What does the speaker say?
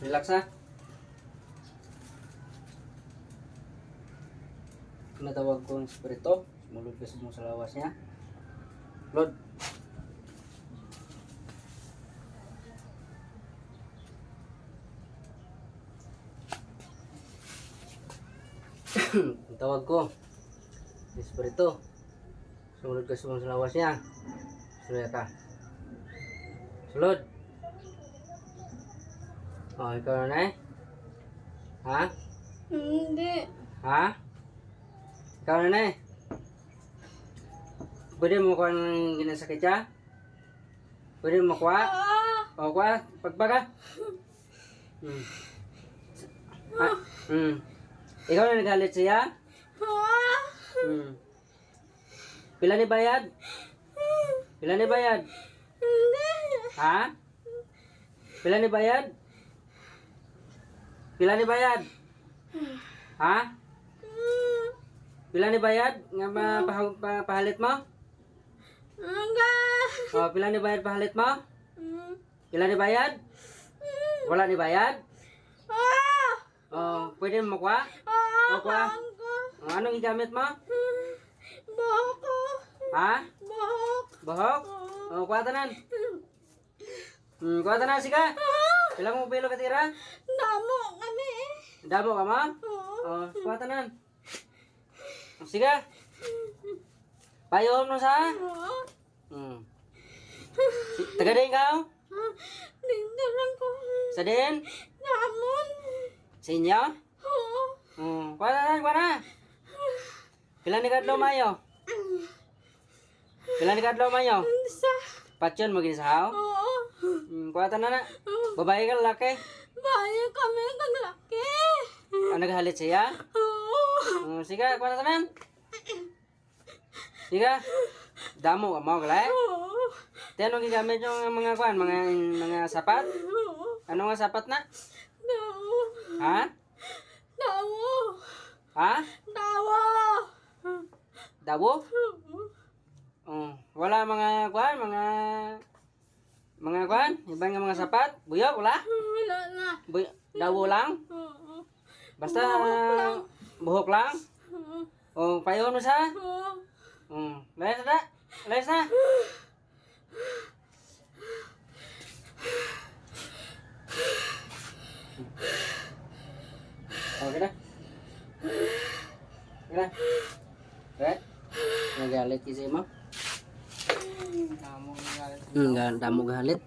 Relax ha. Natawag ko ng espiritu. Mulod ka mo sa lawas niya. Lord. Tawag ko. Espiritu. Sumunod ka sa lawas niya. Sulod ka. Sulod. Oh, ikaw na eh. Ha? Hindi. Ha? Ikaw na eh. Pwede mo kuha ng ginasakit siya? Pwede mo kuha? O kuha, pagbaga. Ikaw na nagalit siya? Pila ni bayad? Pila ni bayad? Hindi. Ha? Pila ni bayad? Pila ni bayad? Ha? Pila ni bayad? Nga pahalit mo? Enggak. O, pila ni bayad pahalit mo? Pila ni bayad? Wala ni bayad? O, pwede mo kuha? O, kuha? O, anong igamit mo? Buhok ko. Ha? Buhok. Bahok? O, kuha tanan. Kuha tanan, sige. Pila mo pilo katira? Damo kami. Damo ka mo? O, kuha tanan. O, sige. Payom no sa? Taga din ka? Dito lang ko. Sa din? Damon. Sa inyo? Oo. Kuha tanan, kuha na. Pila ni kadlaw mayo? Pila ni kadlaw mayo? Isa. Patyon mo ginisahaw? Oo. Kuha tanan na. Babae ka lalaki? Bayo kami kang laki. Naghalit siya? Oo. Sige, kuha na tanan. Sige. Damo ka mo, galay? Oo. Ano gigamit yung mga kuan, mga sapat? Oo. Ano nga sapat na? Dawo. Ha? Dawo. Ha? Dawo. Dabo? Wala mga kuan, mga kuan, ibang nga mga sapat? Buyok, wala? Wala na. Dawo lang? Oo. Basta Buhok lang. buhok lang? Payon mo sa? Oo. Layas na? Layas na? Okay na? Okay na? Okay? Nagalit kasi mo? Damo galit. Damo galit.